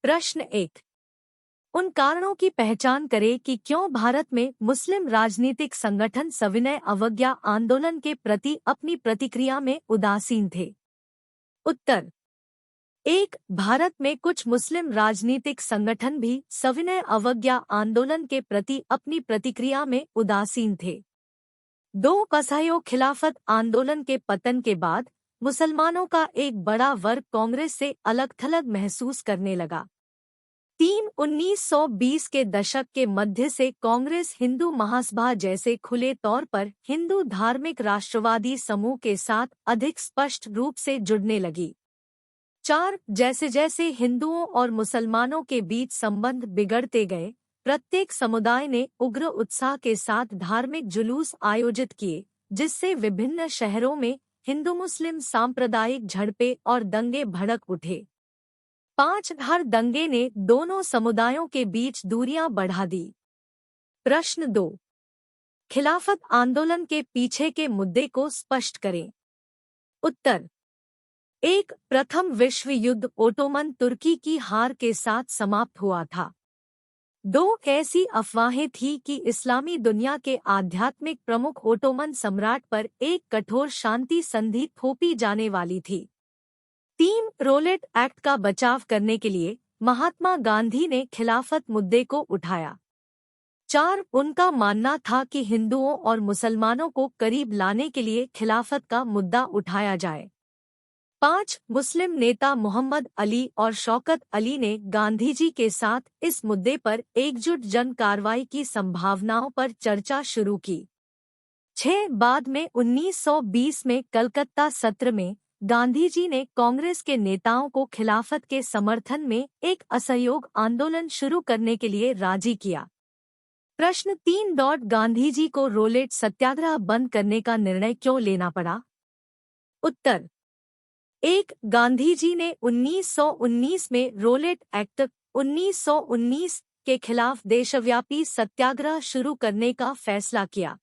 प्रश्न 1। उन कारणों की पहचान करें कि क्यों भारत में मुस्लिम राजनीतिक संगठन सविनय अवज्ञा आंदोलन के प्रति अपनी प्रतिक्रिया में उदासीन थे। उत्तर 1। भारत में कुछ मुस्लिम राजनीतिक संगठन भी सविनय अवज्ञा आंदोलन के प्रति अपनी प्रतिक्रिया में उदासीन थे। 2। असहयोग खिलाफत आंदोलन के पतन के बाद मुसलमानों का एक बड़ा वर्ग कांग्रेस से अलग थलग महसूस करने लगा। 3। 1920 के दशक के मध्य से कांग्रेस हिंदू महासभा जैसे खुले तौर पर हिंदू धार्मिक राष्ट्रवादी समूह के साथ अधिक स्पष्ट रूप से जुड़ने लगी। 4। जैसे जैसे हिंदुओं और मुसलमानों के बीच संबंध बिगड़ते गए, प्रत्येक समुदाय ने उग्र उत्साह के साथ धार्मिक जुलूस आयोजित किए, जिससे विभिन्न शहरों में हिंदू मुस्लिम सांप्रदायिक झड़पें और दंगे भड़क उठे। 5। हर दंगे ने दोनों समुदायों के बीच दूरियां बढ़ा दी। प्रश्न 2। खिलाफत आंदोलन के पीछे के मुद्दे को स्पष्ट करें। उत्तर 1। प्रथम विश्व युद्ध ओटोमन तुर्की की हार के साथ समाप्त हुआ था। 2। ऐसी अफवाहें थीं कि इस्लामी दुनिया के आध्यात्मिक प्रमुख ओटोमन सम्राट पर एक कठोर शांति संधि थोपी जाने वाली थी। 3। रोलेट एक्ट का बचाव करने के लिए महात्मा गांधी ने खिलाफत मुद्दे को उठाया। 4। उनका मानना था कि हिंदुओं और मुसलमानों को करीब लाने के लिए खिलाफत का मुद्दा उठाया जाए। 5। मुस्लिम नेता मोहम्मद अली और शौकत अली ने गांधीजी के साथ इस मुद्दे पर एकजुट जन कार्रवाई की संभावनाओं पर चर्चा शुरू की। 6। बाद में 1920 में कलकत्ता सत्र में गांधीजी ने कांग्रेस के नेताओं को खिलाफत के समर्थन में एक असहयोग आंदोलन शुरू करने के लिए राजी किया। प्रश्न 3। गांधीजी को रोलेट सत्याग्रह बंद करने का निर्णय क्यों लेना पड़ा? उत्तर 1। गांधीजी ने 1919 में रोलेट एक्ट 1919 के खिलाफ देशव्यापी सत्याग्रह शुरू करने का फैसला किया।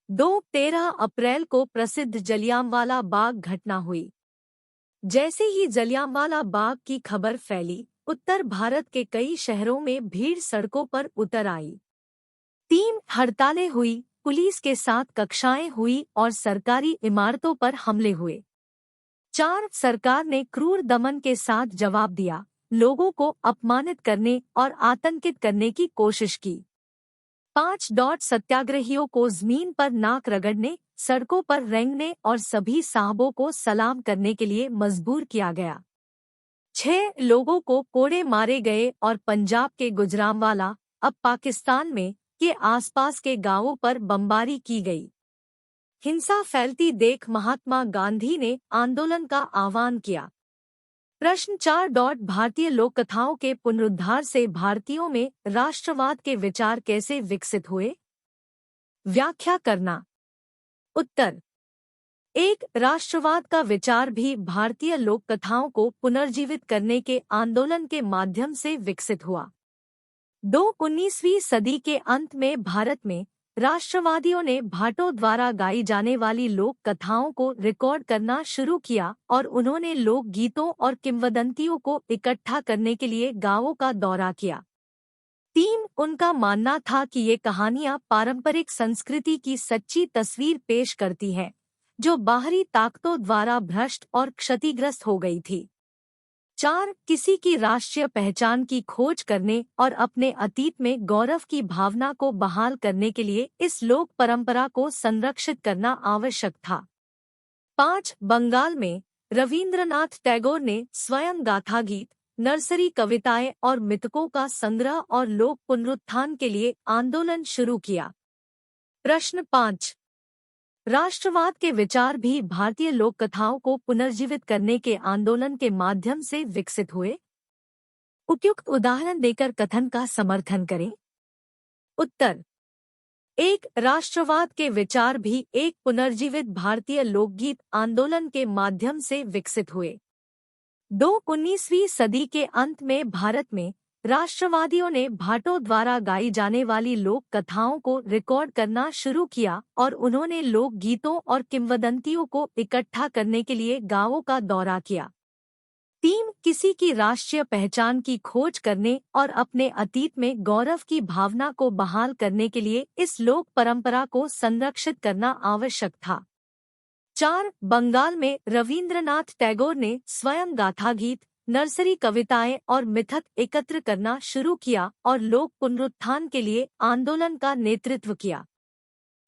2। 13 अप्रैल को प्रसिद्ध जलियांवाला बाग घटना हुई। जैसे ही जलियांवाला बाग की खबर फैली, उत्तर भारत के कई शहरों में भीड़ सड़कों पर उतर आई। 3। हड़तालें हुई, पुलिस के साथ कक्षाएं हुई और सरकारी इमारतों पर हमले हुए। 4। सरकार ने क्रूर दमन के साथ जवाब दिया, लोगों को अपमानित करने और आतंकित करने की कोशिश की। 5। सत्याग्रहियों को जमीन पर नाक रगड़ने, सड़कों पर रेंगने और सभी साहबों को सलाम करने के लिए मजबूर किया गया। 6। लोगों को कोड़े मारे गए और पंजाब के गुजरांवाला, अब पाकिस्तान में, के आसपास के गांवों पर बमबारी की गई। हिंसा फैलती देख महात्मा गांधी ने आंदोलन का आह्वान किया। प्रश्न 4। भारतीय लोक कथाओं के पुनरुद्धार से भारतीयों में राष्ट्रवाद के विचार कैसे विकसित हुए? व्याख्या करना। उत्तर 1। राष्ट्रवाद का विचार भी भारतीय लोक कथाओं को पुनर्जीवित करने के आंदोलन के माध्यम से विकसित हुआ। 2। 19वीं सदी के अंत में भारत में राष्ट्रवादियों ने भाटों द्वारा गाई जाने वाली लोक कथाओं को रिकॉर्ड करना शुरू किया और उन्होंने लोक गीतों और किंवदंतियों को इकट्ठा करने के लिए गांवों का दौरा किया। 3। उनका मानना था कि ये कहानियां पारंपरिक संस्कृति की सच्ची तस्वीर पेश करती हैं, जो बाहरी ताकतों द्वारा भ्रष्ट और क्षतिग्रस्त हो गई थी। 4। किसी की राष्ट्रीय पहचान की खोज करने और अपने अतीत में गौरव की भावना को बहाल करने के लिए इस लोक परंपरा को संरक्षित करना आवश्यक था। 5। बंगाल में रवींद्रनाथ टैगोर ने स्वयं गाथा गीत, नर्सरी कविताएं और मितकों का संग्रह और लोक पुनरुत्थान के लिए आंदोलन शुरू किया। प्रश्न 5। राष्ट्रवाद के विचार भी भारतीय लोक कथाओं को पुनर्जीवित करने के आंदोलन के माध्यम से विकसित हुए? उपयुक्त उदाहरण देकर कथन का समर्थन करें। उत्तर 1। राष्ट्रवाद के विचार भी एक पुनर्जीवित भारतीय लोकगीत आंदोलन के माध्यम से विकसित हुए। 2। 19वीं सदी के अंत में भारत में राष्ट्रवादियों ने भाटों द्वारा गाई जाने वाली लोक कथाओं को रिकॉर्ड करना शुरू किया और उन्होंने लोक गीतों और किंवदंतियों को इकट्ठा करने के लिए गांवों का दौरा किया। 3। किसी की राष्ट्रीय पहचान की खोज करने और अपने अतीत में गौरव की भावना को बहाल करने के लिए इस लोक परंपरा को संरक्षित करना आवश्यक था। 4. बंगाल में रवींद्रनाथ टैगोर ने स्वयं गाथा गीत, नर्सरी कविताएं और मिथक एकत्र करना शुरू किया और लोक पुनरुत्थान के लिए आंदोलन का नेतृत्व किया।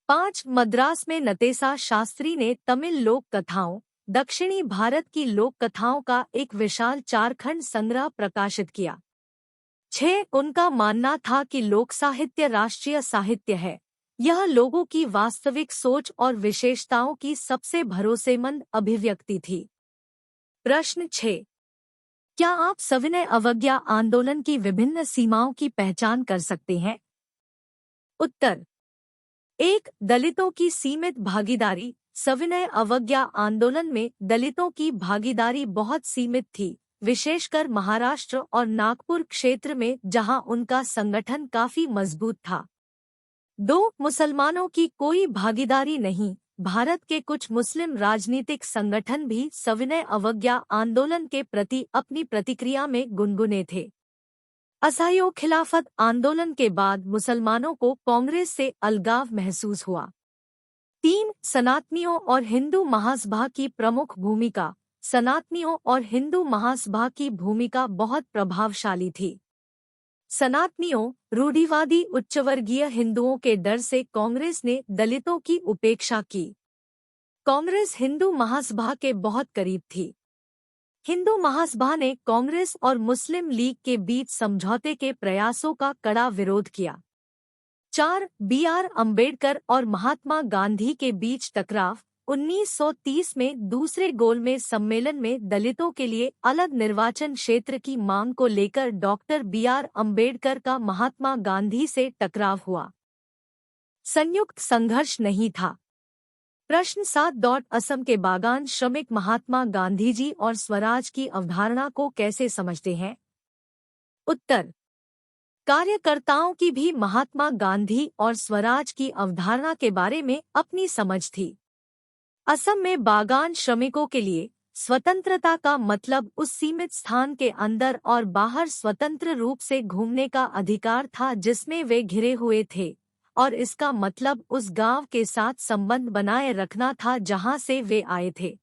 5. मद्रास में नतेसा शास्त्री ने तमिल लोक कथाओं, दक्षिणी भारत की लोक कथाओं का एक विशाल 4 खंड संग्रह प्रकाशित किया। 6. उनका मानना था कि लोक साहित्य राष्ट्रीय साहित्य है। यह लोगों की वास्तविक सोच और विशेषताओं की सबसे भरोसेमंद अभिव्यक्ति थी। प्रश्न 6. क्या आप सविनय अवज्ञा आंदोलन की विभिन्न सीमाओं की पहचान कर सकते हैं? उत्तर 1. दलितों की सीमित भागीदारी। सविनय अवज्ञा आंदोलन में दलितों की भागीदारी बहुत सीमित थी, विशेषकर महाराष्ट्र और नागपुर क्षेत्र में जहां उनका संगठन काफी मजबूत था। 2. मुसलमानों की कोई भागीदारी नहीं। भारत के कुछ मुस्लिम राजनीतिक संगठन भी सविनय अवज्ञा आंदोलन के प्रति अपनी प्रतिक्रिया में गुनगुने थे। असहयोग खिलाफत आंदोलन के बाद मुसलमानों को कांग्रेस से अलगाव महसूस हुआ। 3. सनातनियों और हिंदू महासभा की प्रमुख भूमिका। सनातनियों और हिंदू महासभा की भूमिका बहुत प्रभावशाली थी। सनातनियों, रूढ़िवादी उच्चवर्गीय हिंदुओं के डर से कांग्रेस ने दलितों की उपेक्षा की। कांग्रेस हिंदू महासभा के बहुत करीब थी। हिंदू महासभा ने कांग्रेस और मुस्लिम लीग के बीच समझौते के प्रयासों का कड़ा विरोध किया। 4. बी.आर. अम्बेडकर और महात्मा गांधी के बीच टकराव। 1930 में दूसरे गोलमेज सम्मेलन में दलितों के लिए अलग निर्वाचन क्षेत्र की मांग को लेकर डॉक्टर बी.आर. अम्बेडकर का महात्मा गांधी से टकराव हुआ। संयुक्त संघर्ष नहीं था। प्रश्न 7. असम के बागान श्रमिक महात्मा गांधी जी और स्वराज की अवधारणा को कैसे समझते हैं? उत्तर कार्यकर्ताओं की भी महात्मा गांधी और स्वराज की अवधारणा के बारे में अपनी समझ थी। असम में बागान श्रमिकों के लिए स्वतंत्रता का मतलब उस सीमित स्थान के अंदर और बाहर स्वतंत्र रूप से घूमने का अधिकार था जिसमें वे घिरे हुए थे, और इसका मतलब उस गांव के साथ संबंध बनाए रखना था जहां से वे आए थे।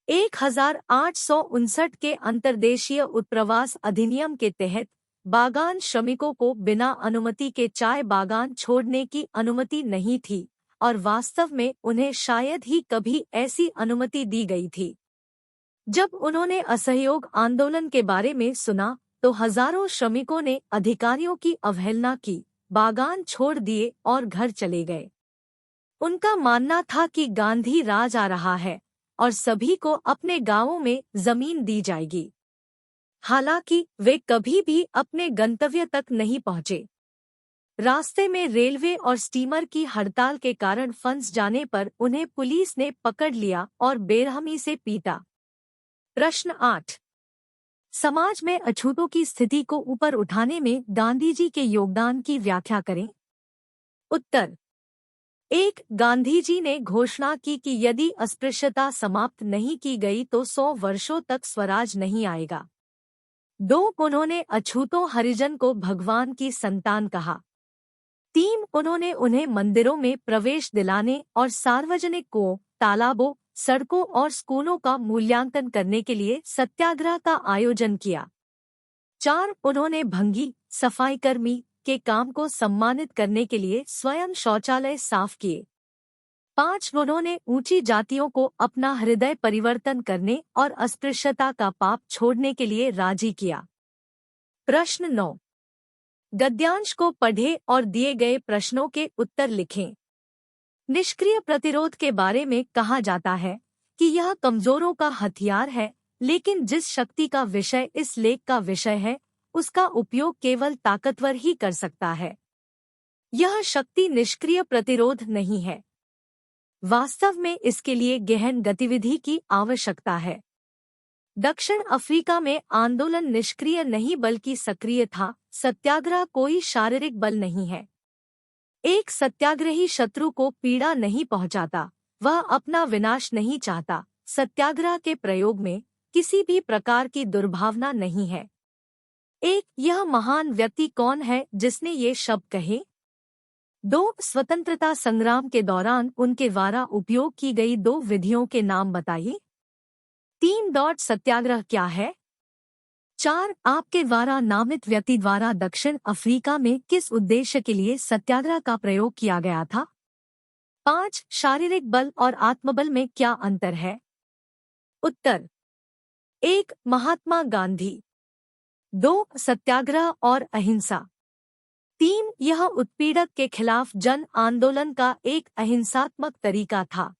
1859 के अंतर्देशीय उत्प्रवास अधिनियम के तहत बागान श्रमिकों को बिना अनुमति के चाय बागान छोड़ने की अनुमति नहीं थी, और वास्तव में उन्हें शायद ही कभी ऐसी अनुमति दी गई थी। जब उन्होंने असहयोग आंदोलन के बारे में सुना तो हजारों श्रमिकों ने अधिकारियों की अवहेलना की, बागान छोड़ दिए और घर चले गए। उनका मानना था कि गांधी राज आ रहा है और सभी को अपने गांवों में जमीन दी जाएगी। हालांकि वे कभी भी अपने गंतव्य तक नहीं पहुंचे। रास्ते में रेलवे और स्टीमर की हड़ताल के कारण फंस जाने पर उन्हें पुलिस ने पकड़ लिया और बेरहमी से पीटा। प्रश्न 8. समाज में अछूतों की स्थिति को ऊपर उठाने में गांधी जी के योगदान की व्याख्या करें। उत्तर 1. गांधी जी ने घोषणा की कि यदि अस्पृश्यता समाप्त नहीं की गई तो 100 वर्षों तक स्वराज नहीं आएगा। 2. उन्होंने अछूतों हरिजन को भगवान की संतान कहा। 3. उन्होंने उन्हें मंदिरों में प्रवेश दिलाने और सार्वजनिक कुओं, तालाबों, सड़कों और स्कूलों का मूल्यांकन करने के लिए सत्याग्रह का आयोजन किया। 4. उन्होंने भंगी, सफाईकर्मी के काम को सम्मानित करने के लिए स्वयं शौचालय साफ किए। 5. उन्होंने ऊंची जातियों को अपना हृदय परिवर्तन करने और अस्पृश्यता का पाप छोड़ने के लिए राजी किया। प्रश्न 9. गद्यांश को पढ़ें और दिए गए प्रश्नों के उत्तर लिखें। निष्क्रिय प्रतिरोध के बारे में कहा जाता है कि यह कमजोरों का हथियार है, लेकिन जिस शक्ति का विषय इस लेख का विषय है, उसका उपयोग केवल ताकतवर ही कर सकता है। यह शक्ति निष्क्रिय प्रतिरोध नहीं है। वास्तव में इसके लिए गहन गतिविधि की आवश्यकता है। दक्षिण अफ्रीका में आंदोलन निष्क्रिय नहीं बल्कि सक्रिय था। सत्याग्रह कोई शारीरिक बल नहीं है। एक सत्याग्रही शत्रु को पीड़ा नहीं पहुंचाता, वह अपना विनाश नहीं चाहता। सत्याग्रह के प्रयोग में किसी भी प्रकार की दुर्भावना नहीं है। 1. यह महान व्यक्ति कौन है जिसने ये शब्द कहे? 2. स्वतंत्रता संग्राम के दौरान उनके द्वारा उपयोग की गई 2 विधियों के नाम बताइए। 3. सत्याग्रह क्या है? 4. आपके द्वारा नामित व्यक्ति द्वारा दक्षिण अफ्रीका में किस उद्देश्य के लिए सत्याग्रह का प्रयोग किया गया था? 5. शारीरिक बल और आत्मबल में क्या अंतर है? उत्तर: 1. महात्मा गांधी। 2. सत्याग्रह और अहिंसा। 3. यह उत्पीड़क के खिलाफ जन आंदोलन का एक अहिंसात्मक तरीका था।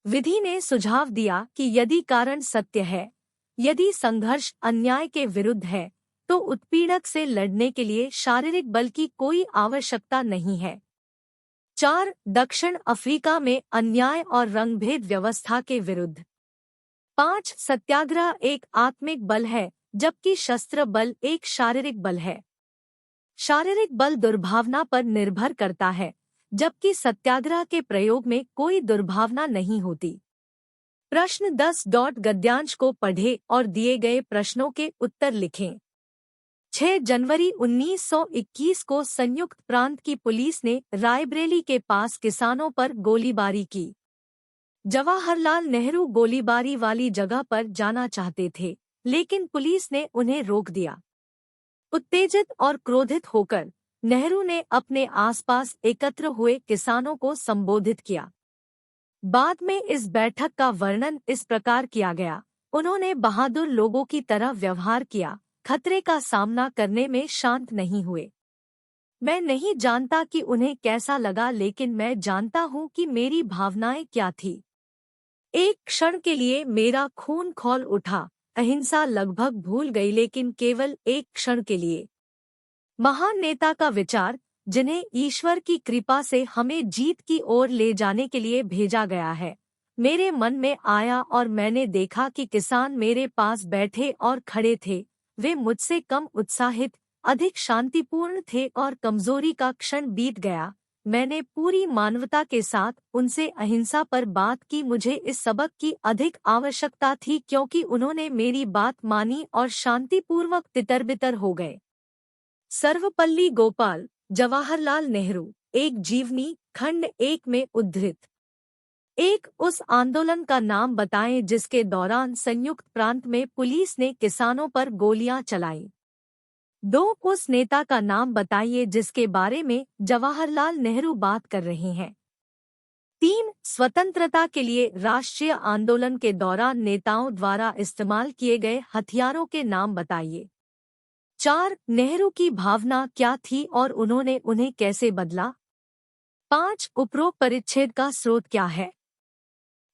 विधि ने सुझाव दिया कि यदि कारण सत्य है, यदि संघर्ष अन्याय के विरुद्ध है, तो उत्पीड़क से लड़ने के लिए शारीरिक बल की कोई आवश्यकता नहीं है। 4. दक्षिण अफ्रीका में अन्याय और रंगभेद व्यवस्था के विरुद्ध। 5. सत्याग्रह एक आत्मिक बल है, जबकि शस्त्र बल एक शारीरिक बल है। शारीरिक बल दुर्भावना पर निर्भर करता है, जबकि सत्याग्रह के प्रयोग में कोई दुर्भावना नहीं होती। प्रश्न 10. गद्यांश को पढ़े और दिए गए प्रश्नों के उत्तर लिखें। 6 जनवरी 1921 को संयुक्त प्रांत की पुलिस ने रायबरेली के पास किसानों पर गोलीबारी की। जवाहरलाल नेहरू गोलीबारी वाली जगह पर जाना चाहते थे, लेकिन पुलिस ने उन्हें रोक दिया। उत्तेजित और क्रोधित होकर नेहरू ने अपने आसपास एकत्र हुए किसानों को संबोधित किया। बाद में इस बैठक का वर्णन इस प्रकार किया गया: उन्होंने बहादुर लोगों की तरह व्यवहार किया, खतरे का सामना करने में शांत नहीं हुए। मैं नहीं जानता कि उन्हें कैसा लगा, लेकिन मैं जानता हूँ कि मेरी भावनाएं क्या थी। एक क्षण के लिए मेरा खून खौल उठा, अहिंसा लगभग भूल गई, लेकिन केवल एक क्षण के लिए। महान नेता का विचार, जिन्हें ईश्वर की कृपा से हमें जीत की ओर ले जाने के लिए भेजा गया है, मेरे मन में आया और मैंने देखा कि किसान मेरे पास बैठे और खड़े थे। वे मुझसे कम उत्साहित, अधिक शांतिपूर्ण थे और कमजोरी का क्षण बीत गया। मैंने पूरी मानवता के साथ उनसे अहिंसा पर बात की। मुझे इस सबक की अधिक आवश्यकता थी क्योंकि उन्होंने मेरी बात मानी और शांतिपूर्वक तितर-बितर हो गए। सर्वपल्ली गोपाल, जवाहरलाल नेहरू, एक जीवनी, खंड 1 में उद्धृत। 1. उस आंदोलन का नाम बताएं जिसके दौरान संयुक्त प्रांत में पुलिस ने किसानों पर गोलियां चलाई। 2. उस नेता का नाम बताइए जिसके बारे में जवाहरलाल नेहरू बात कर रहे हैं। 3. स्वतंत्रता के लिए राष्ट्रीय आंदोलन के दौरान नेताओं द्वारा इस्तेमाल किए गए हथियारों के नाम बताइए। 4. नेहरू की भावना क्या थी और उन्होंने उन्हें कैसे बदला? 5. उपरोक्त परिच्छेद का स्रोत क्या है?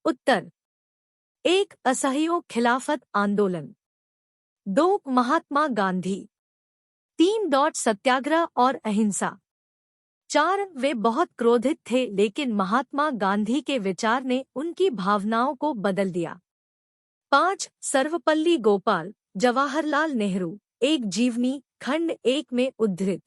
उत्तर: 1. असहयोग खिलाफत आंदोलन। 2. महात्मा गांधी। 3. सत्याग्रह और अहिंसा। 4. वे बहुत क्रोधित थे, लेकिन महात्मा गांधी के विचार ने उनकी भावनाओं को बदल दिया। 5. सर्वपल्ली गोपाल, जवाहरलाल नेहरू, एक जीवनी, खंड 1 में उद्धृत।